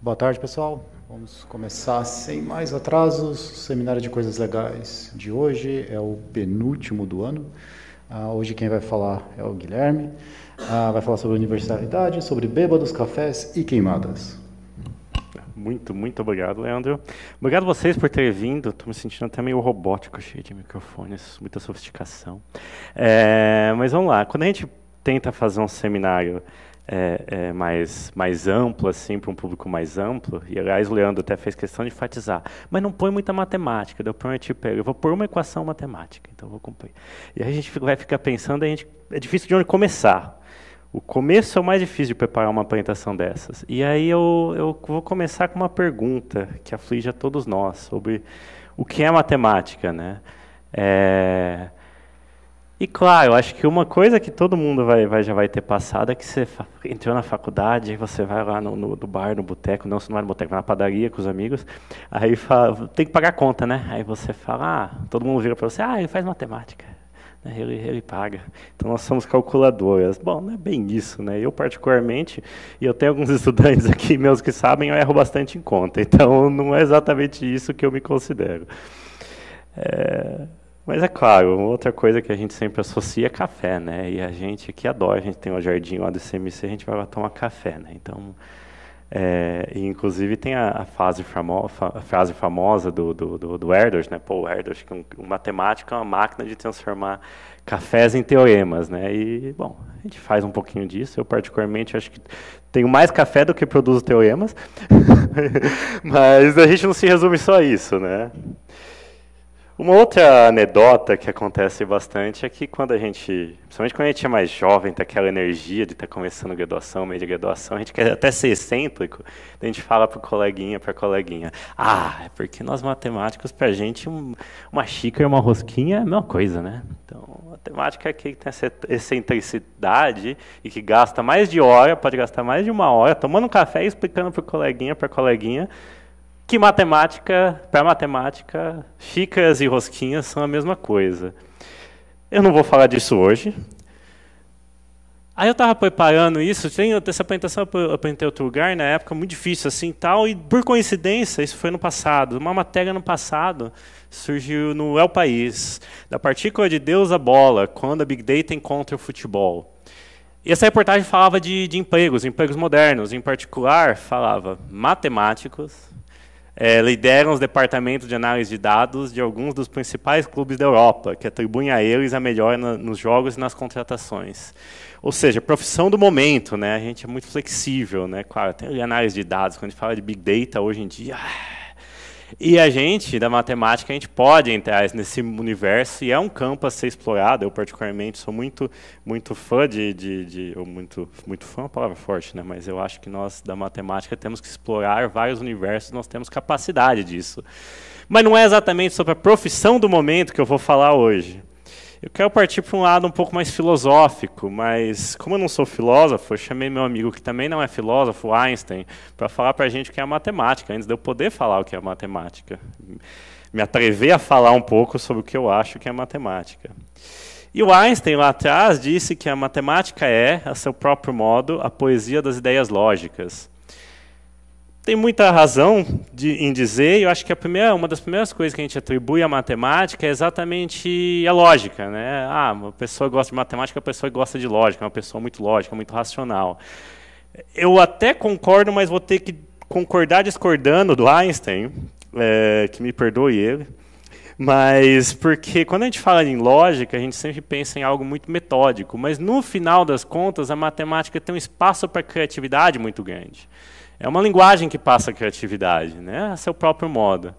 Boa tarde, pessoal. Vamos começar sem mais atrasos. O Seminário de Coisas Legais de hoje é o penúltimo do ano. Hoje quem vai falar é o Guilherme. Vai falar sobre universalidade, sobre bêbados, cafés e queimadas. Muito obrigado, Leandro. Obrigado a vocês por terem vindo. Estou me sentindo até meio robótico, cheio de microfones, muita sofisticação. Mas vamos lá. Quando a gente tenta fazer um seminário mais amplo, assim, para um público mais amplo, e aliás o Leandro até fez questão de enfatizar, mas não põe muita matemática, eu prometi para ele, eu vou pôr uma equação matemática, então eu vou cumprir. E aí a gente vai ficar pensando, é difícil de onde começar. O começo é o mais difícil de preparar uma apresentação dessas. E aí eu vou começar com uma pergunta que aflige a todos nós, sobre o que é matemática, né? E claro, eu acho que uma coisa que todo mundo já vai ter passado é que você entrou na faculdade, aí você vai lá no bar, no boteco, não, você não vai no boteco, vai na padaria com os amigos, aí fala, tem que pagar a conta, né? Aí você fala, todo mundo vira para você, ele faz matemática. Ele paga. Então nós somos calculadoras. Bom, não é bem isso, né? Eu particularmente, e eu tenho alguns estudantes aqui meus que sabem, eu erro bastante em conta. Então não é exatamente isso que eu me considero. Mas é claro, outra coisa que a gente sempre associa é café, né? E a gente aqui adora, a gente tem um jardim lá do CMC, a gente vai lá tomar café, né? Então, e inclusive tem a frase famosa do Erdős, né? Paul Erdős, que um matemático é uma máquina de transformar cafés em teoremas, né? E, bom, a gente faz um pouquinho disso. Eu, particularmente, acho que tenho mais café do que produzo teoremas. Mas a gente não se resume só a isso, né? Uma outra anedota que acontece bastante é que principalmente quando a gente é mais jovem, tem aquela energia de estar começando graduação, meio de graduação, a gente quer até ser excêntrico, a gente fala para a coleguinha, é porque nós matemáticos, para a gente, uma xícara e uma rosquinha é a mesma coisa, né? Então, matemática é que tem essa excentricidade e que gasta mais de hora, pode gastar mais de uma hora, tomando um café e explicando para a coleguinha, que para matemática, xícaras e rosquinhas são a mesma coisa. Eu não vou falar disso hoje. Aí eu estava preparando isso, essa apresentação eu apresentei em outro lugar, na época, muito difícil assim tal, e por coincidência, isso foi no passado, uma matéria no passado surgiu no El País, da partícula de Deus à bola, quando a Big Data encontra o futebol. E essa reportagem falava de empregos modernos, em particular, falava matemáticos, lideram os departamentos de análise de dados de alguns dos principais clubes da Europa, que atribuem a eles a melhora nos jogos e nas contratações. Ou seja, profissão do momento, né? A gente é muito flexível, né? Claro, tem análise de dados, quando a gente fala de Big Data hoje em dia. E a gente, da matemática, a gente pode entrar nesse universo e é um campo a ser explorado. Eu, particularmente, sou muito fã muito fã é uma palavra forte, né? Mas eu acho que nós, da matemática, temos que explorar vários universos, nós temos capacidade disso. Mas não é exatamente sobre a profissão do momento que eu vou falar hoje. Eu quero partir para um lado um pouco mais filosófico, mas como eu não sou filósofo, eu chamei meu amigo que também não é filósofo, Einstein, para falar para a gente o que é a matemática, antes de eu poder falar o que é a matemática. Me atrever a falar um pouco sobre o que eu acho que é matemática. E o Einstein, lá atrás, disse que a matemática é, a seu próprio modo, a poesia das ideias lógicas. Tem muita razão em dizer, e eu acho que uma das primeiras coisas que a gente atribui à matemática é exatamente a lógica, né? Uma pessoa gosta de matemática, uma pessoa gosta de lógica, uma pessoa muito lógica, muito racional. Eu até concordo, mas vou ter que concordar discordando do Einstein, que me perdoe ele, mas porque quando a gente fala em lógica, a gente sempre pensa em algo muito metódico, mas no final das contas, a matemática tem um espaço para criatividade muito grande. É uma linguagem que passa a criatividade, né? A seu próprio modo.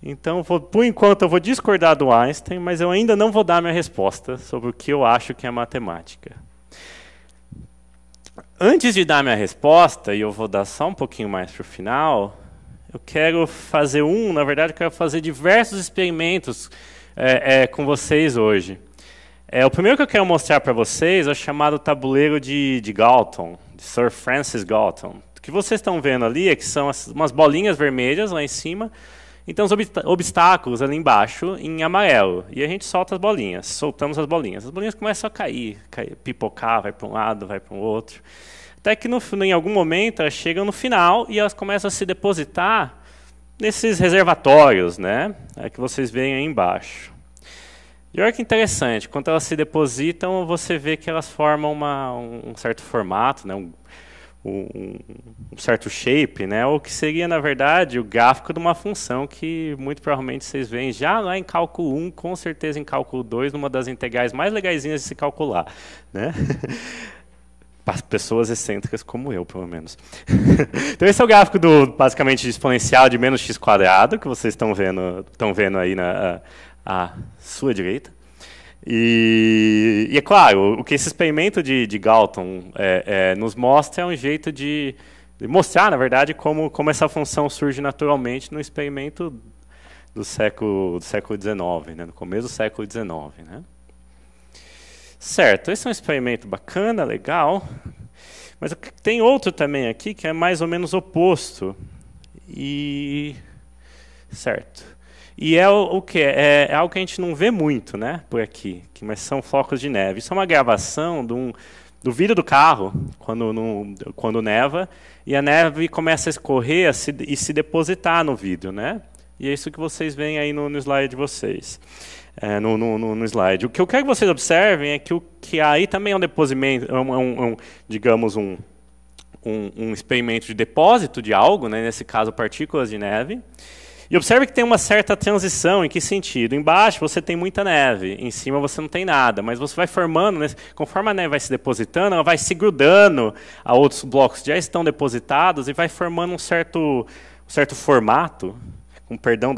Então, por enquanto, eu vou discordar do Einstein, mas eu ainda não vou dar minha resposta sobre o que eu acho que é matemática. Antes de dar minha resposta, e eu vou dar só um pouquinho mais para o final, eu quero fazer na verdade, eu quero fazer diversos experimentos com vocês hoje. O primeiro que eu quero mostrar para vocês é o chamado tabuleiro de Galton, de Sir Francis Galton. O que vocês estão vendo ali é que são umas bolinhas vermelhas lá em cima Então, os obstáculos ali embaixo, em amarelo. E a gente solta as bolinhas, soltamos as bolinhas. As bolinhas começam a cair, pipocar, vai para um lado, vai para o outro. Até que em algum momento elas chegam no final e elas começam a se depositar nesses reservatórios, né? É que vocês veem aí embaixo. E olha que interessante, quando elas se depositam, você vê que elas formam um certo formato, né? Um certo shape, né? O que seria, na verdade, o gráfico de uma função que muito provavelmente vocês veem já lá em cálculo 1, com certeza em cálculo 2, numa das integrais mais legaisinhas de se calcular, né? Para pessoas excêntricas como eu, pelo menos. Então esse é o gráfico basicamente exponencial de menos x², que vocês estão vendo aí à sua direita. E é claro, o que esse experimento de Galton nos mostra é um jeito de mostrar, na verdade, como essa função surge naturalmente no experimento do século XIX, né, no começo do século XIX. Né? Certo, esse é um experimento bacana, legal, mas tem outro também aqui que é mais ou menos oposto. Certo. E é o que? É algo que a gente não vê muito, né, por aqui, mas são flocos de neve. Isso é uma gravação do vidro do carro, quando neva, e a neve começa a escorrer e se depositar no vidro, né? E é isso que vocês veem aí no slide de vocês. No slide. O que eu quero que vocês observem é que aí também é um deposimento, digamos, um experimento de depósito de algo, né, nesse caso partículas de neve. E observe que tem uma certa transição. Em que sentido? Embaixo você tem muita neve, em cima você não tem nada, mas você vai formando, né, conforme a neve vai se depositando, ela vai se grudando a outros blocos que já estão depositados e vai formando um certo formato, com perdão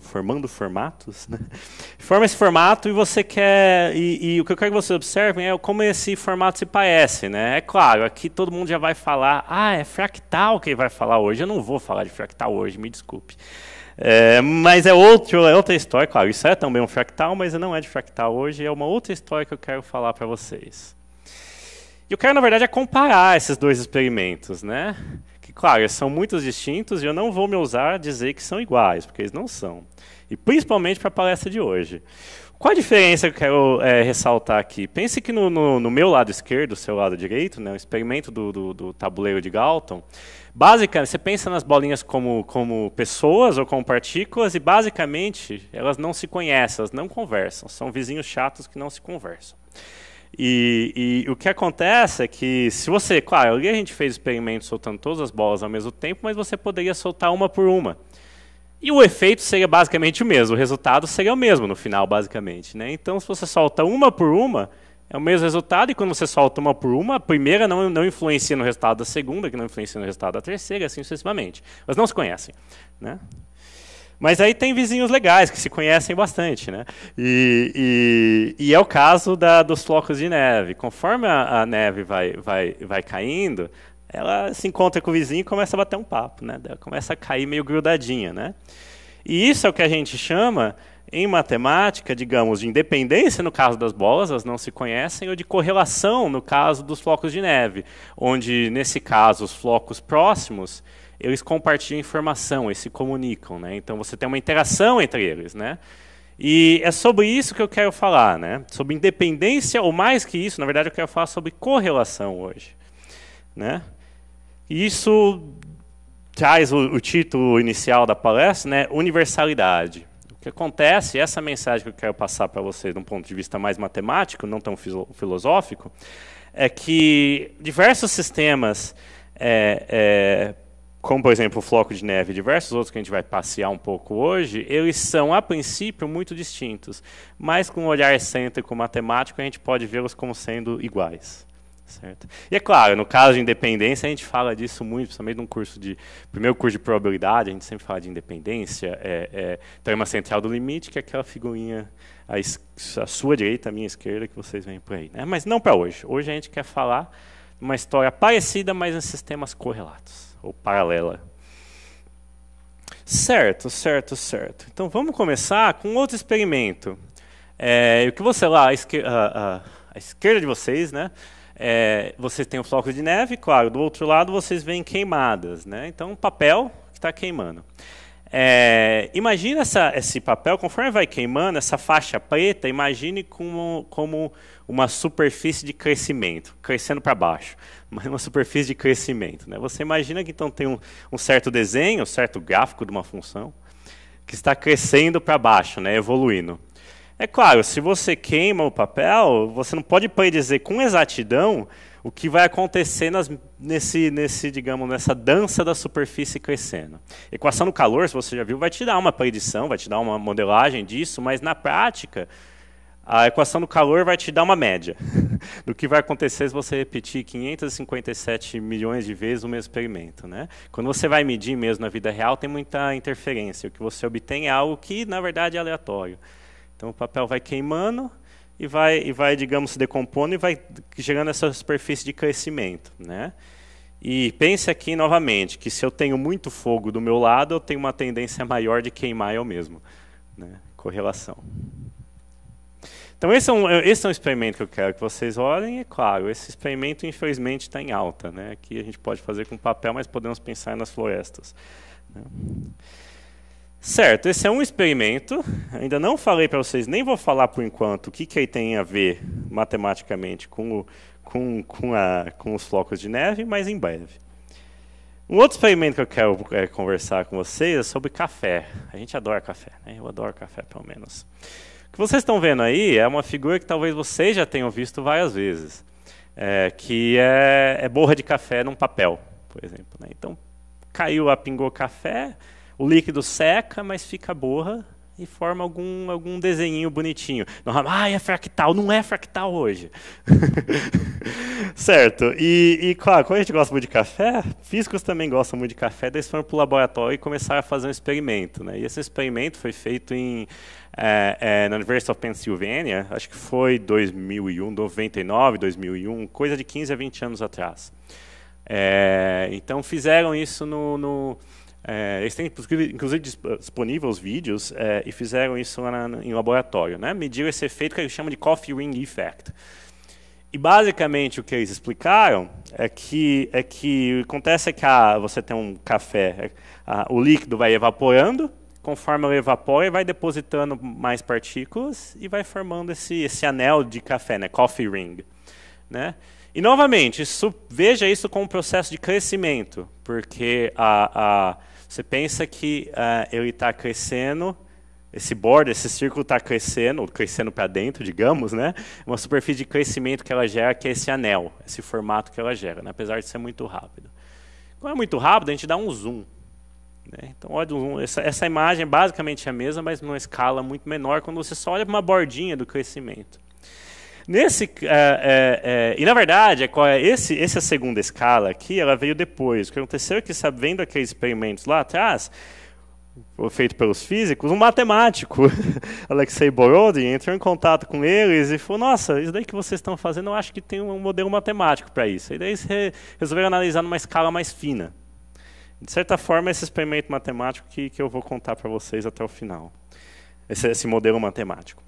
formando formatos, né? Forma esse formato e você quer... E o que eu quero que vocês observem é como esse formato se parece, né? É claro, aqui todo mundo já vai falar, é fractal que ele vai falar hoje. Eu não vou falar de fractal hoje, me desculpe. Mas é outra história, claro, isso é também um fractal, mas não é de fractal hoje, é uma outra história que eu quero falar para vocês. E eu quero, na verdade, comparar esses dois experimentos, né? Que, claro, eles são muito distintos e eu não vou me ousar dizer que são iguais, porque eles não são. E principalmente para a palestra de hoje. Qual a diferença que eu quero ressaltar aqui? Pense que no meu lado esquerdo, seu lado direito, né, o experimento do tabuleiro de Galton, basicamente, você pensa nas bolinhas como pessoas ou como partículas e, basicamente, elas não se conhecem, elas não conversam. São vizinhos chatos que não se conversam. E o que acontece é que, se você... Claro, ali a gente fez experimentos soltando todas as bolas ao mesmo tempo, mas você poderia soltar uma por uma. E o efeito seria basicamente o mesmo, o resultado seria o mesmo no final, basicamente. Né? Então, se você solta uma por uma, é o mesmo resultado, e quando você solta uma por uma, a primeira não influencia no resultado da segunda, que não influencia no resultado da terceira, assim sucessivamente. Elas não se conhecem. Né? Mas aí tem vizinhos legais, que se conhecem bastante, né? E é o caso dos flocos de neve. Conforme a neve vai caindo, ela se encontra com o vizinho e começa a bater um papo, né? Ela começa a cair meio grudadinha, né? E isso é o que a gente chama, em matemática, digamos, de independência no caso das bolas, elas não se conhecem, ou de correlação no caso dos flocos de neve, onde, nesse caso, os flocos próximos eles compartilham informação, eles se comunicam, né? Então você tem uma interação entre eles, né? E é sobre isso que eu quero falar, né? Sobre independência, ou mais que isso, na verdade eu quero falar sobre correlação hoje, né? E isso traz o título inicial da palestra, né? Universalidade. O que acontece, essa mensagem que eu quero passar para vocês de um ponto de vista mais matemático, não tão filosófico, é que diversos sistemas como, por exemplo, o floco de neve e diversos outros que a gente vai passear um pouco hoje, eles são, a princípio, muito distintos. Mas, com um olhar excêntrico matemático, a gente pode vê-los como sendo iguais. Certo? E, é claro, no caso de independência, a gente fala disso muito, principalmente no primeiro curso de probabilidade, a gente sempre fala de independência, teorema central do limite, que é aquela figurinha à sua direita, à minha esquerda, que vocês veem por aí. Né? Mas não para hoje. Hoje a gente quer falar de uma história parecida, mas em sistemas correlatos. Ou paralela. Certo. Então, vamos começar com outro experimento. O que você lá, à esquerda de vocês, né, vocês têm o floco de neve, claro, do outro lado vocês veem queimadas, né? Então, papel que está queimando. Imagina esse papel, conforme vai queimando, essa faixa preta, imagine como uma superfície de crescimento, crescendo para baixo, mas uma superfície de crescimento, né? Você imagina que então tem um certo desenho, um certo gráfico de uma função, que está crescendo para baixo, né? Evoluindo. É claro, se você queima o papel, você não pode predizer com exatidão o que vai acontecer digamos, nessa dança da superfície crescendo. Equação do calor, se você já viu, vai te dar uma predição, vai te dar uma modelagem disso, mas na prática, a equação do calor vai te dar uma média do que vai acontecer se você repetir 557 milhões de vezes o mesmo experimento, né? Quando você vai medir mesmo na vida real, tem muita interferência. O que você obtém é algo que, na verdade, é aleatório. Então, o papel vai queimando e vai, digamos, se decompondo e vai gerando essa superfície de crescimento, né? E pense aqui novamente que se eu tenho muito fogo do meu lado, eu tenho uma tendência maior de queimar eu mesmo, né? Correlação. Então, esse é um experimento que eu quero que vocês olhem. E, claro, esse experimento, infelizmente, está em alta, né? Aqui a gente pode fazer com papel, mas podemos pensar nas florestas, né? Certo, esse é um experimento. Ainda não falei para vocês, nem vou falar por enquanto o que ele tem a ver matematicamente com os flocos de neve, mas em breve. Um outro experimento que eu quero conversar com vocês é sobre café. A gente adora café, né? Eu adoro café, pelo menos. O que vocês estão vendo aí é uma figura que talvez vocês já tenham visto várias vezes, que é borra de café num papel, por exemplo, né? Então, caiu lá, pingou café, o líquido seca, mas fica borra e forma algum desenhinho bonitinho. É fractal. Não é fractal hoje. Certo. E, claro, quando a gente gosta muito de café, físicos também gostam muito de café, daí eles foram para o laboratório e começaram a fazer um experimento, né? E esse experimento foi feito na University of Pennsylvania, acho que foi 2001, 99, 2001, coisa de 15 a 20 anos atrás. Então, fizeram isso eles têm, inclusive, disponível os vídeos e fizeram isso lá em laboratório, né? Mediram esse efeito que eles chamam de Coffee Ring Effect. E, basicamente, o que eles explicaram é que acontece que você tem um café, o líquido vai evaporando, conforme ele evapora, ele vai depositando mais partículas e vai formando esse anel de café, né? Coffee Ring, né? E, novamente, veja isso como um processo de crescimento, porque você pensa que ele está crescendo, esse borda, esse círculo está crescendo para dentro, digamos, né? Uma superfície de crescimento que ela gera, que é esse anel, esse formato que ela gera, né? Apesar de ser muito rápido. Quando é muito rápido, a gente dá um zoom, né? Então, olha, essa imagem é basicamente a mesma, mas numa escala muito menor, quando você só olha para uma bordinha do crescimento. E, na verdade, essa segunda escala aqui, ela veio depois. O que aconteceu é que, vendo aqueles experimentos lá atrás, feito pelos físicos, um matemático, Alexei Borodin, entrou em contato com eles e falou: nossa, isso daí que vocês estão fazendo, eu acho que tem um modelo matemático para isso. E daí eles resolveram analisar numa escala mais fina. De certa forma, esse experimento matemático que eu vou contar para vocês até o final. Esse modelo matemático.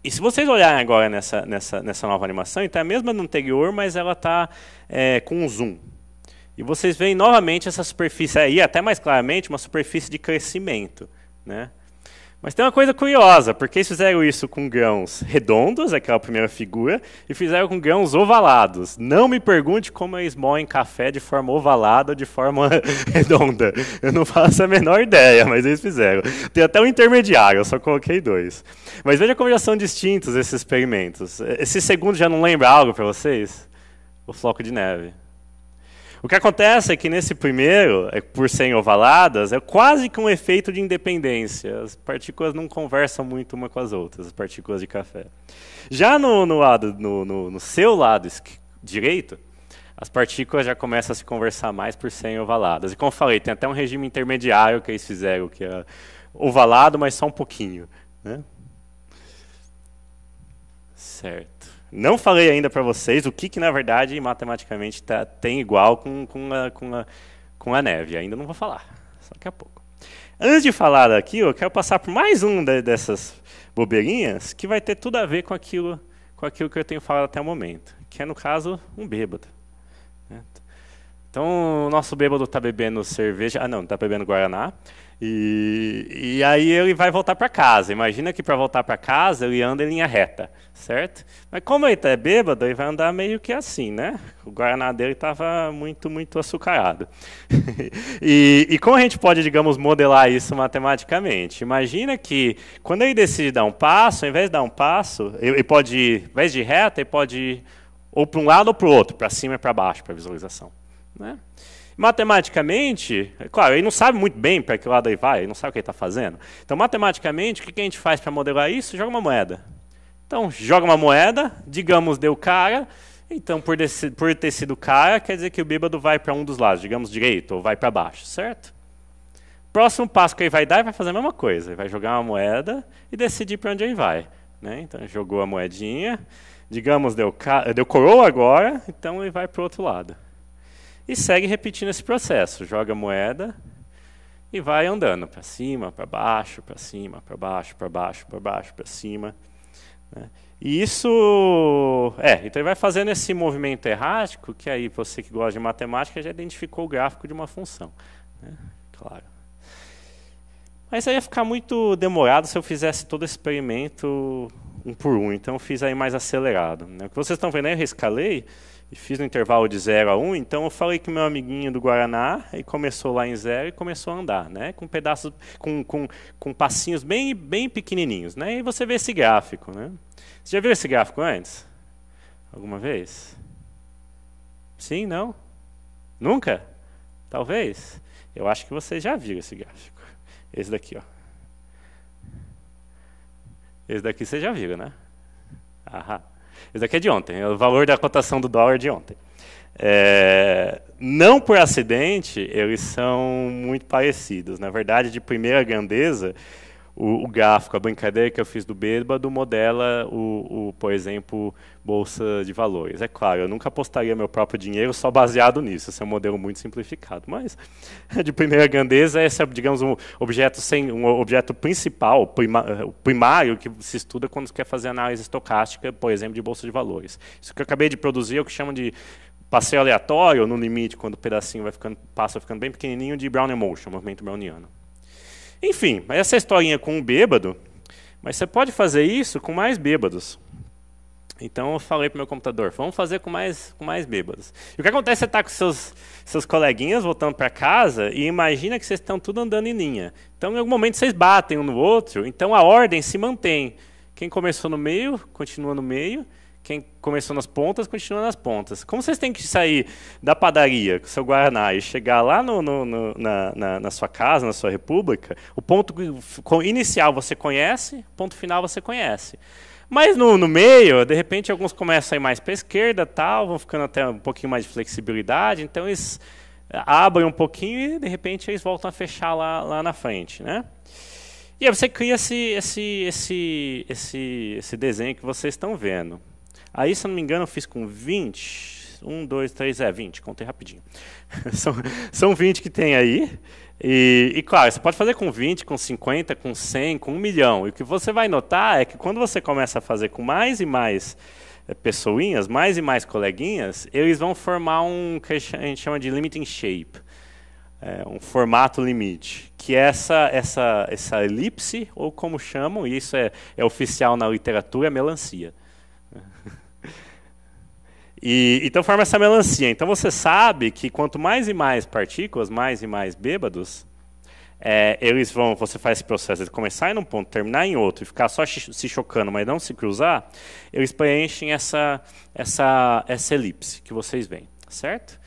E se vocês olharem agora nessa nova animação, então é a mesma do anterior, mas ela está com um zoom. E vocês veem novamente essa superfície aí, até mais claramente, uma superfície de crescimento, né? Mas tem uma coisa curiosa, porque eles fizeram isso com grãos redondos, aquela primeira figura, e fizeram com grãos ovalados. Não me pergunte como eles moem café de forma ovalada ou de forma redonda. Eu não faço a menor ideia, mas eles fizeram. Tem até um intermediário, eu só coloquei 2. Mas veja como já são distintos esses experimentos. Esse segundo já não lembra algo para vocês? O floco de neve. O que acontece é que nesse primeiro, por serem ovaladas, é quase que um efeito de independência. As partículas não conversam muito uma com as outras, as partículas de café. Já no seu lado direito, as partículas já começam a se conversar mais por serem ovaladas. E como eu falei, tem até um regime intermediário que eles fizeram, que é ovalado, mas só um pouquinho, né? Certo. Não falei ainda para vocês o que na verdade, matematicamente, tem igual com a neve. Ainda não vou falar, só daqui a pouco. Antes de falar daquilo, eu quero passar por mais dessas bobeirinhas que vai ter tudo a ver com aquilo que eu tenho falado até o momento, que é, no caso, um bêbado. Né? Então, o nosso bêbado está bebendo cerveja, está bebendo Guaraná, e aí ele vai voltar para casa. Imagina que para voltar para casa ele anda em linha reta, certo? Mas como ele está bêbado, ele vai andar meio que assim, né? O Guaraná dele estava muito, muito açucarado. E como a gente pode, digamos, modelar isso matematicamente? Imagina que quando ele decide dar um passo, ao invés de dar um passo, ele pode ir, ao invés de reta, ele pode ir ou para um lado ou para o outro, para cima e para baixo, para a visualização. Né? Matematicamente, claro, ele não sabe muito bem para que lado ele vai, ele não sabe o que ele está fazendo. Então, matematicamente, o que a gente faz para modelar isso? Joga uma moeda. Então, joga uma moeda, digamos, deu cara, então, por ter sido cara, quer dizer que o bêbado vai para um dos lados, digamos, direito, ou vai para baixo, certo? Próximo passo que ele vai dar, ele vai fazer a mesma coisa. Ele vai jogar uma moeda e decidir para onde ele vai. Né? Então, jogou a moedinha, digamos, deu coroa agora, então ele vai para o outro lado. E segue repetindo esse processo. Joga a moeda e vai andando para cima, para baixo, para cima, para baixo, para baixo, para baixo, para cima. Né? E isso... então ele vai fazendo esse movimento errático, que aí você que gosta de matemática já identificou o gráfico de uma função. Né? Claro. Mas aí ia ficar muito demorado se eu fizesse todo esse experimento um por um. Então eu fiz aí mais acelerado. Né? O que vocês estão vendo aí, eu rescalei e fiz no intervalo de 0 a 1. Então eu falei que o meu amiguinho do Guaraná ele começou lá em 0 e começou a andar, né? Com pedaços, com passinhos bem, bem pequenininhos. Né? E você vê esse gráfico. Né? Você já viu esse gráfico antes? Alguma vez? Sim? Não? Nunca? Talvez? Eu acho que vocês já viram esse gráfico. Esse daqui, ó. Esse daqui vocês já viram, né? Aham. Esse daqui é de ontem, é o valor da cotação do dólar de ontem. Não por acidente, eles são muito parecidos. Na verdade, de primeira grandeza, o gráfico, a brincadeira que eu fiz do bêbado, modela, por exemplo, bolsa de valores. É claro, eu nunca apostaria meu próprio dinheiro só baseado nisso, esse é um modelo muito simplificado. Mas, de primeira grandeza, esse é, digamos, um objeto principal, primário, que se estuda quando se quer fazer análise estocástica, por exemplo, de bolsa de valores. Isso que eu acabei de produzir é o que chamam de passeio aleatório, ou no limite, quando o pedacinho passa ficando bem pequenininho, de Brown Motion, movimento browniano. Enfim, essa historinha com um bêbado, mas você pode fazer isso com mais bêbados. Então eu falei para o meu computador, vamos fazer com mais bêbados. E o que acontece, você está com seus coleguinhas voltando para casa e imagina que vocês estão tudo andando em linha. Então em algum momento vocês batem um no outro, então a ordem se mantém. Quem começou no meio, continua no meio. Quem começou nas pontas, continua nas pontas. Como vocês têm que sair da padaria com o seu Guaraná e chegar lá na sua casa, na sua república, o ponto inicial você conhece, o ponto final você conhece. Mas no meio, de repente, alguns começam a ir mais para a esquerda, vão ficando até um pouquinho mais de flexibilidade, então eles abrem um pouquinho e, de repente, eles voltam a fechar lá na frente. Né? E aí você cria esse desenho que vocês estão vendo. Aí, se eu não me engano, eu fiz com 20. 1, 2, 3, 20. Contei rapidinho. São 20 que tem aí. E, claro, você pode fazer com 20, com 50, com 100, com 1 milhão. E o que você vai notar é que quando você começa a fazer com mais e mais pessoinhas, mais e mais coleguinhas, eles vão formar um que a gente chama de limiting shape. Um formato limite, que é essa elipse, ou como chamam, e isso é oficial na literatura, é melancia. Então forma essa melancia. Então você sabe que quanto mais e mais partículas, mais e mais bêbados, você faz esse processo de começar em um ponto, terminar em outro, e ficar só se chocando, mas não se cruzar, eles preenchem essa elipse que vocês veem, certo?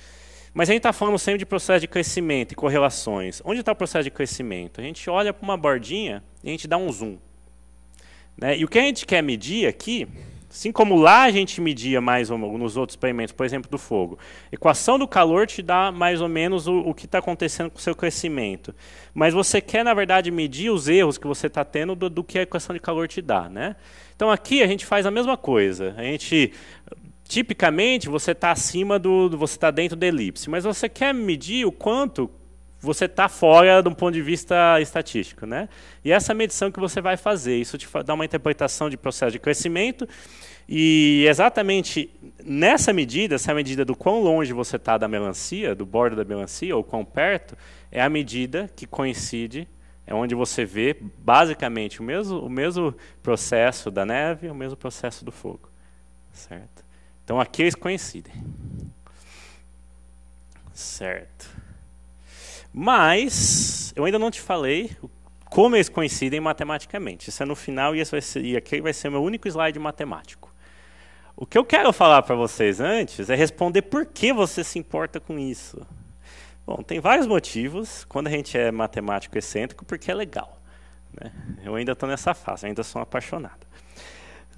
Mas a gente está falando sempre de processo de crescimento e correlações. Onde está o processo de crescimento? A gente olha para uma bordinha e a gente dá um zoom. Né? E o que a gente quer medir aqui, assim como lá a gente media mais ou menos nos outros experimentos, por exemplo, do fogo, a equação do calor te dá mais ou menos o que está acontecendo com o seu crescimento. Mas você quer, na verdade, medir os erros que você está tendo do que a equação de calor te dá. Né? Então aqui a gente faz a mesma coisa. Tipicamente, você está acima você está dentro da elipse, mas você quer medir o quanto você está fora do ponto de vista estatístico, né? E essa medição que você vai fazer, isso te dá uma interpretação de processo de crescimento, e exatamente nessa medida, essa medida do quão longe você está da melancia, do bordo da melancia, ou quão perto, é a medida que coincide, é onde você vê basicamente o mesmo processo da neve, o mesmo processo do fogo. Certo? Então aqui eles coincidem. Certo. Mas eu ainda não te falei como eles coincidem matematicamente. Isso é no final e aqui vai ser o meu único slide matemático. O que eu quero falar para vocês antes é responder por que você se importa com isso. Bom, tem vários motivos quando a gente é matemático excêntrico, porque é legal, né? Eu ainda estou nessa fase, ainda sou apaixonado.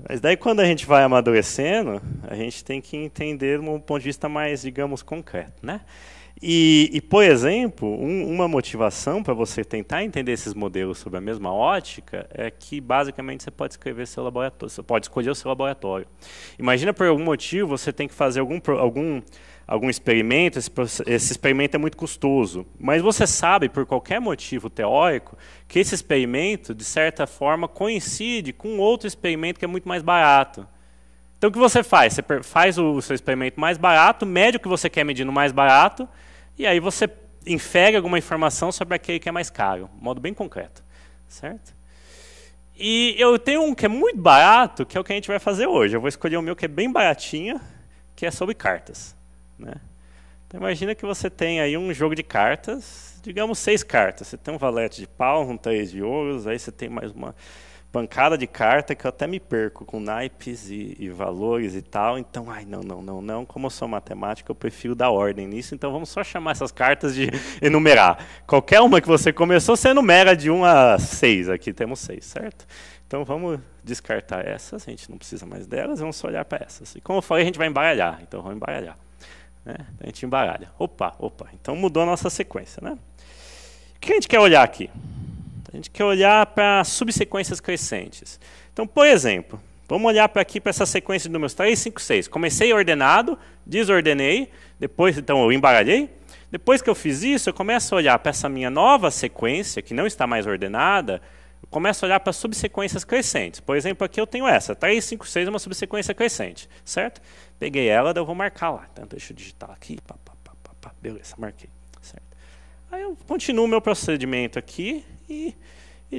Mas daí quando a gente vai amadurecendo, a gente tem que entender de um ponto de vista mais, digamos, concreto, né? E por exemplo, uma motivação para você tentar entender esses modelos sob a mesma ótica é que, basicamente, você pode escrever seu laboratório, você pode escolher o seu laboratório. Imagina, por algum motivo, você tem que fazer algum experimento, esse experimento é muito custoso, mas você sabe, por qualquer motivo teórico, que esse experimento, de certa forma, coincide com outro experimento que é muito mais barato. Então, o que você faz? Você faz o seu experimento mais barato, mede o que você quer medir no mais barato, e aí você infere alguma informação sobre aquele que é mais caro, de modo bem concreto. Certo? E eu tenho um que é muito barato, que é o que a gente vai fazer hoje. Eu vou escolher o meu que é bem baratinho, que é sobre cartas. Né? Então, imagina que você tem aí um jogo de cartas, digamos 6 cartas. Você tem um valete de pau, um 3 de ouros, aí você tem mais uma pancada de carta que eu até me perco com naipes e valores e tal. Então, não. Como eu sou matemático, eu prefiro dar ordem nisso. Então, vamos só chamar essas cartas de enumerar. Qualquer uma que você começou, você enumera de 1 a 6. Aqui temos 6, certo? Então, vamos descartar essas. A gente não precisa mais delas. Vamos só olhar para essas. E como eu falei, a gente vai embaralhar. Então, vamos embaralhar. Né? A gente embaralha. Opa. Então, mudou a nossa sequência. Né? O que a gente quer olhar aqui? A gente quer olhar para subsequências crescentes. Então, por exemplo, vamos olhar para aqui para essa sequência de números 3, 5, 6. Comecei ordenado, desordenei, depois então eu embaralhei. Depois que eu fiz isso, eu começo a olhar para essa minha nova sequência, que não está mais ordenada, eu começo a olhar para subsequências crescentes. Por exemplo, aqui eu tenho essa, 3, 5, 6 é uma subsequência crescente, certo? Peguei ela, daí eu vou marcar lá. Então, deixa eu digitar aqui, beleza, marquei. Certo. Aí eu continuo o meu procedimento aqui, e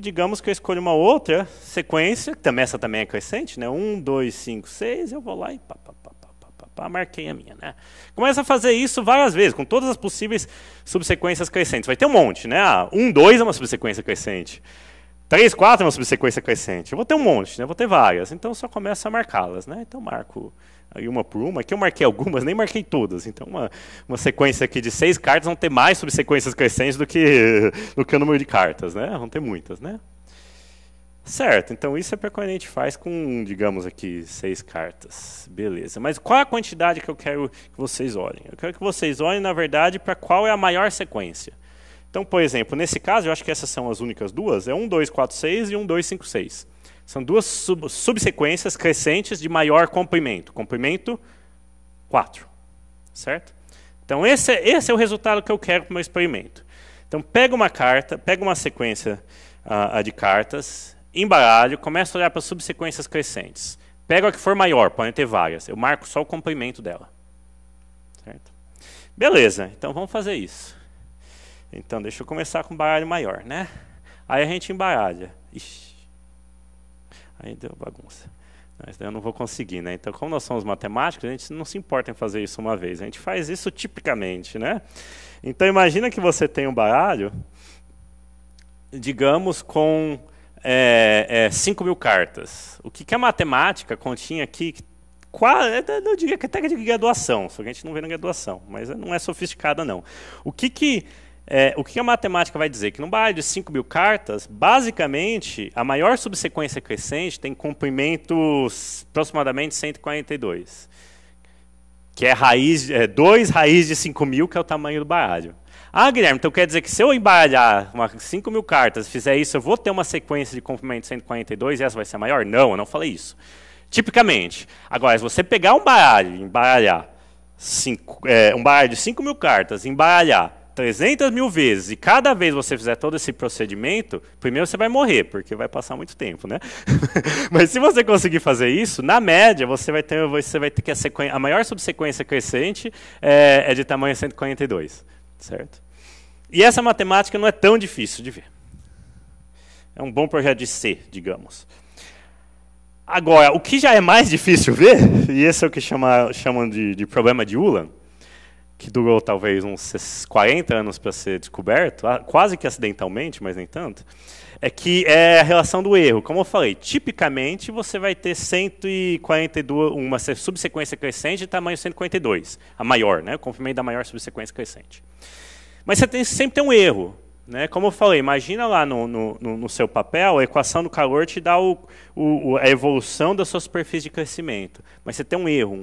digamos que eu escolho uma outra sequência, que essa também é crescente, né? 1, 2, 5, 6, eu vou lá e marquei a minha. Né? Começa a fazer isso várias vezes, com todas as possíveis subsequências crescentes. Vai ter um monte, né? 1, 2 é uma subsequência crescente. 3, 4 é uma subsequência crescente. Eu vou ter um monte, né? Vou ter várias. Então, eu só começo a marcá-las. Né? Então, marco aí uma por uma. Aqui eu marquei algumas, nem marquei todas. Então, uma sequência aqui de 6 cartas vão ter mais subsequências crescentes do que o número de cartas. Né? Vão ter muitas. Né? Certo, então isso é para quando a gente faz com, digamos aqui, 6 cartas. Beleza. Mas qual é a quantidade que eu quero que vocês olhem? Eu quero que vocês olhem, na verdade, para qual é a maior sequência. Então, por exemplo, nesse caso, eu acho que essas são as únicas duas. É 1, 2, 4, 6 e 1, 2, 5, 6. São duas subsequências crescentes de maior comprimento. Comprimento 4. Certo? Então, esse é o resultado que eu quero para o meu experimento. Então, pega uma carta, pega uma sequência de cartas, embaralho, começo a olhar para as subsequências crescentes. Pega a que for maior, podem ter várias. Eu marco só o comprimento dela. Certo? Beleza, então vamos fazer isso. Então, deixa eu começar com um baralho maior, né? Aí a gente embaralha. Ixi. Aí deu bagunça. Mas daí eu não vou conseguir, né? Então, como nós somos matemáticos, a gente não se importa em fazer isso uma vez. A gente faz isso tipicamente, né? Então, imagina que você tem um baralho, digamos, com 5.000 cartas. O que a matemática continha aqui, eu diria que até de graduação, só que a gente não vê na graduação, mas não é sofisticada, não. O que a matemática vai dizer? Que num baralho de 5.000 cartas, basicamente, a maior subsequência crescente tem comprimento aproximadamente 142, que é 2 raiz de 5.000, que é o tamanho do baralho. Ah, Guilherme, então quer dizer que se eu embaralhar 5.000 cartas e fizer isso, eu vou ter uma sequência de comprimento 142 e essa vai ser maior? Não, eu não falei isso. Tipicamente. Agora, se você pegar um baralho e embaralhar um baralho de 5.000 cartas, embaralhar 300 mil vezes, e cada vez você fizer todo esse procedimento, primeiro você vai morrer, porque vai passar muito tempo, né? Mas se você conseguir fazer isso, na média, você vai ter que a maior subsequência crescente é de tamanho 142, certo? E essa matemática não é tão difícil de ver. É um bom projeto de C, digamos. Agora, o que já é mais difícil ver, e esse é o que chamam de problema de Ulam, que durou talvez uns 40 anos para ser descoberto, quase que acidentalmente, mas nem tanto, é que é a relação do erro. Como eu falei, tipicamente você vai ter 142, uma subsequência crescente de tamanho 142, a maior, né, o comprimento da maior subsequência crescente. Mas você sempre tem um erro. Né? Como eu falei, imagina lá no seu papel, a equação do calor te dá a evolução da sua superfície de crescimento. Mas você tem um erro,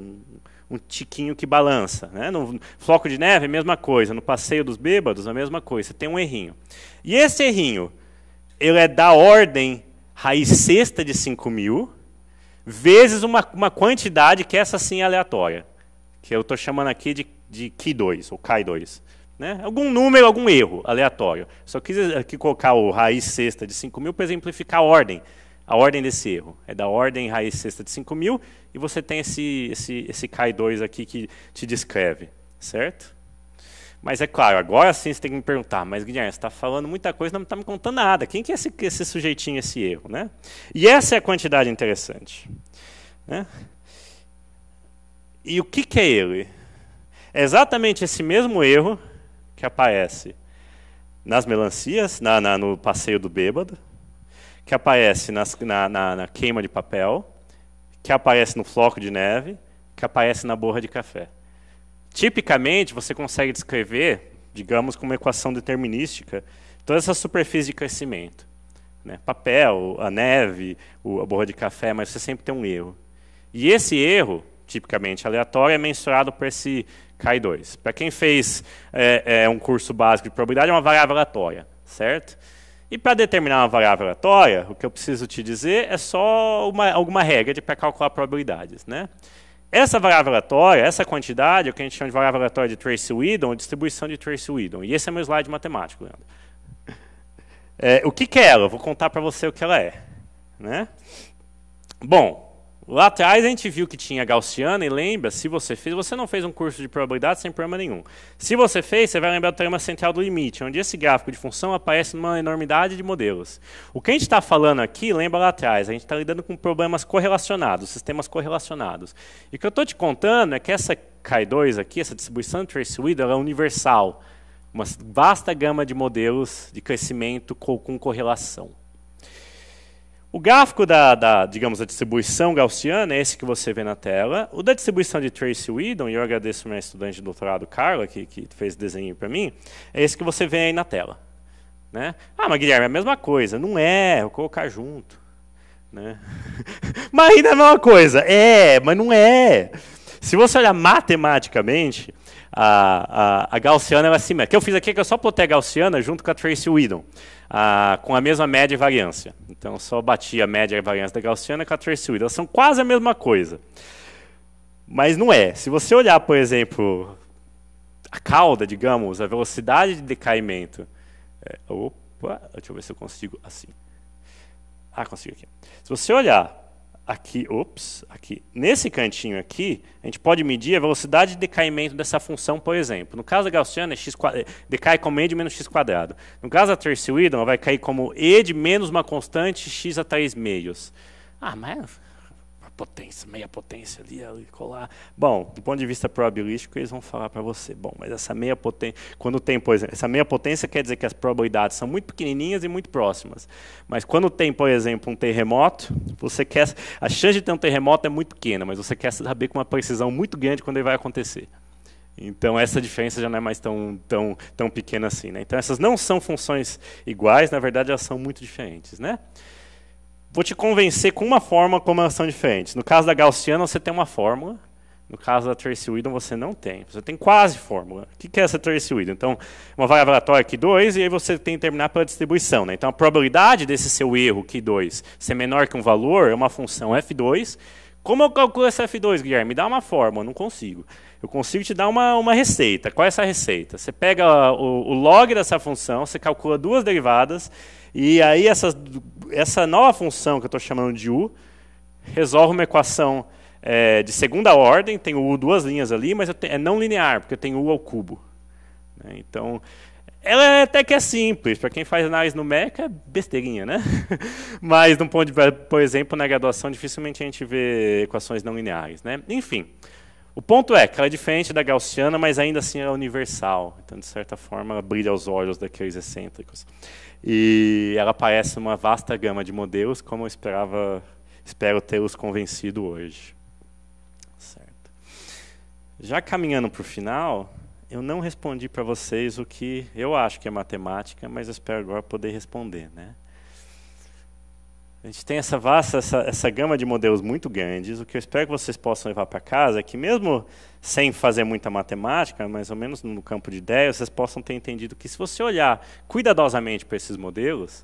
um tiquinho que balança. Né? No floco de neve, a mesma coisa. No passeio dos bêbados, a mesma coisa. Você tem um errinho. E esse errinho, ele é da ordem raiz sexta de 5.000, vezes uma quantidade que essa sim é aleatória. Que eu estou chamando aqui de Ki2, ou Chi2. Né? Algum número, algum erro aleatório. Só quis aqui colocar o raiz sexta de 5.000 para exemplificar a ordem desse erro. É da ordem raiz sexta de 5.000 e você tem esse Chi2 aqui que te descreve, certo? Mas é claro, agora sim você tem que me perguntar, mas Guilherme, você está falando muita coisa, não está me contando nada. Quem que é esse sujeitinho, esse erro? Né? E essa é a quantidade interessante. Né? E o que é ele? É exatamente esse mesmo erro que aparece nas melancias, no passeio do bêbado, que aparece na queima de papel, que aparece no floco de neve, que aparece na borra de café. Tipicamente, você consegue descrever, digamos, com uma equação determinística, toda essa superfície de crescimento. Né? Papel, a neve, a borra de café, mas você sempre tem um erro. E esse erro, tipicamente aleatório, é mensurado por esse Chi2. Para quem fez um curso básico de probabilidade, é uma variável aleatória, certo? E para determinar uma variável aleatória, o que eu preciso te dizer é só alguma regra para calcular probabilidades, né? Essa variável aleatória, essa quantidade, é o que a gente chama de variável aleatória de Tracy-Weedon, ou distribuição de Tracy-Weedon. E esse é meu slide matemático, Leandro. O que é ela? Eu vou contar para você o que ela é. Né? Bom, lá atrás a gente viu que tinha Gaussiana, e lembra, se você não fez um curso de probabilidade sem problema nenhum. Se você fez, você vai lembrar do teorema central do limite, onde esse gráfico de função aparece numa enormidade de modelos. O que a gente está falando aqui, lembra lá atrás, a gente está lidando com problemas correlacionados, sistemas correlacionados. E o que eu estou te contando é que essa Chi2 aqui, essa distribuição de Tracy-Weedon, ela é universal. Uma vasta gama de modelos de crescimento com correlação. O gráfico digamos, da distribuição gaussiana é esse que você vê na tela. O da distribuição de Tracy-Weedon, e eu agradeço ao meu estudante de doutorado, Carla, que fez o desenho para mim, é esse que você vê aí na tela. Né? Ah, mas Guilherme, é a mesma coisa. Não é, vou colocar junto. Né? Mas ainda é a mesma coisa. Mas não é. Se você olhar matematicamente, a gaussiana é assim mesmo. O que eu fiz aqui é que eu só plotei a gaussiana junto com a Tracy-Weedon, com a mesma média e variância. Então, eu só bati a média e a variância da gaussiana com a Tracy-Weedon. Elas são quase a mesma coisa. Mas não é. Se você olhar, por exemplo, a cauda, digamos, a velocidade de decaimento. Deixa eu ver se eu consigo assim. Consigo aqui. Se você olhar aqui, nesse cantinho aqui, a gente pode medir a velocidade de decaimento dessa função, por exemplo. No caso da gaussiana, decai como e de menos x². No caso da Tracy-Weedon, ela vai cair como e de menos uma constante x a 3 meios. Mas potência, meia potência ali colar. Bom, do ponto de vista probabilístico, eles vão falar para você. Bom, mas essa meia potência, quando tem, por exemplo, essa meia potência quer dizer que as probabilidades são muito pequenininhas e muito próximas. Mas quando tem, por exemplo, um terremoto, a chance de ter um terremoto é muito pequena, mas você quer saber com uma precisão muito grande quando ele vai acontecer. Então, essa diferença já não é mais tão pequena assim. Né? Então, essas não são funções iguais, na verdade, elas são muito diferentes. Né? Vou te convencer com uma fórmula como elas são diferentes. No caso da gaussiana, você tem uma fórmula. No caso da Tracy-Weedon, você não tem. Você tem quase fórmula. O que é essa Tracy-Weedon? Então, uma variável aleatória aqui 2, e aí você tem que terminar pela distribuição. Né? Então, a probabilidade desse seu erro, Q2, ser menor que um valor, é uma função F2, Como eu calculo esse F2, Guilherme? Me dá uma fórmula. Não consigo. Eu consigo te dar uma receita. Qual é essa receita? Você pega o log dessa função, você calcula duas derivadas, e aí essa nova função que eu estou chamando de u, resolve uma equação de segunda ordem, tem o u duas linhas ali, mas é não linear, porque eu tenho u ao cubo. Então, ela até que é simples. Para quem faz análise numérica, é besteirinha, né? Mas, de um ponto de vista, por exemplo, na graduação, dificilmente a gente vê equações não lineares, né? Enfim, o ponto é que ela é diferente da gaussiana, mas ainda assim é universal. Então, de certa forma, ela brilha aos olhos daqueles excêntricos. E ela aparece uma vasta gama de modelos, como eu espero tê-los convencido hoje. Certo. Já caminhando para o final, eu não respondi para vocês o que eu acho que é matemática, mas eu espero agora poder responder, né? A gente tem essa gama de modelos muito grandes. O que eu espero que vocês possam levar para casa é que, mesmo sem fazer muita matemática, mais ou menos no campo de ideias, vocês possam ter entendido que, se você olhar cuidadosamente para esses modelos,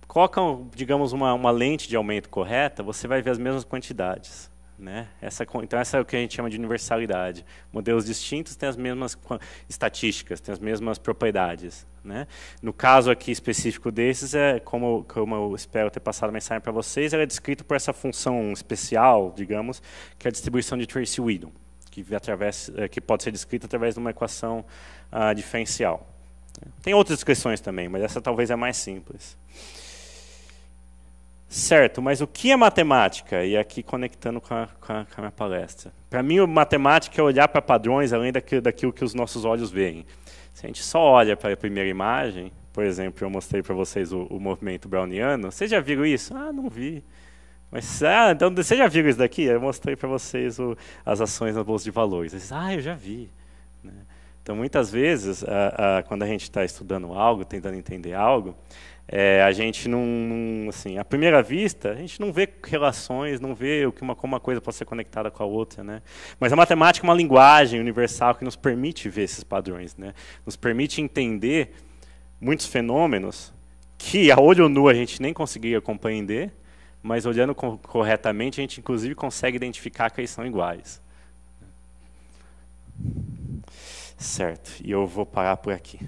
colocam, digamos, uma lente de aumento correta, você vai ver as mesmas quantidades. Né? Então, essa é o que a gente chama de universalidade. Modelos distintos têm as mesmas estatísticas, têm as mesmas propriedades. Né? No caso aqui específico desses, como eu espero ter passado a mensagem para vocês, ela é descrita por essa função especial, digamos, que é a distribuição de Tracy-Widom, que pode ser descrita através de uma equação diferencial. Tem outras descrições também, mas essa talvez é a mais simples. Certo, mas o que é matemática? E aqui conectando com a minha palestra. Para mim, matemática é olhar para padrões além daquilo que os nossos olhos veem. Se a gente só olha para a primeira imagem, por exemplo, eu mostrei para vocês o movimento browniano, vocês já viram isso? Ah, não vi. Mas, então, vocês já viram isso daqui? Eu mostrei para vocês as ações na bolsa de valores. Vocês, eu já vi. Né? Então, muitas vezes, quando a gente está estudando algo, tentando entender algo, a gente não, assim, à primeira vista, a gente não vê relações, não vê como uma coisa pode ser conectada com a outra, né? Mas a matemática é uma linguagem universal que nos permite ver esses padrões, né? Nos permite entender muitos fenômenos que, a olho nu, a gente nem conseguiria compreender, mas olhando corretamente, a gente, inclusive, consegue identificar que eles são iguais. Certo, e eu vou parar por aqui.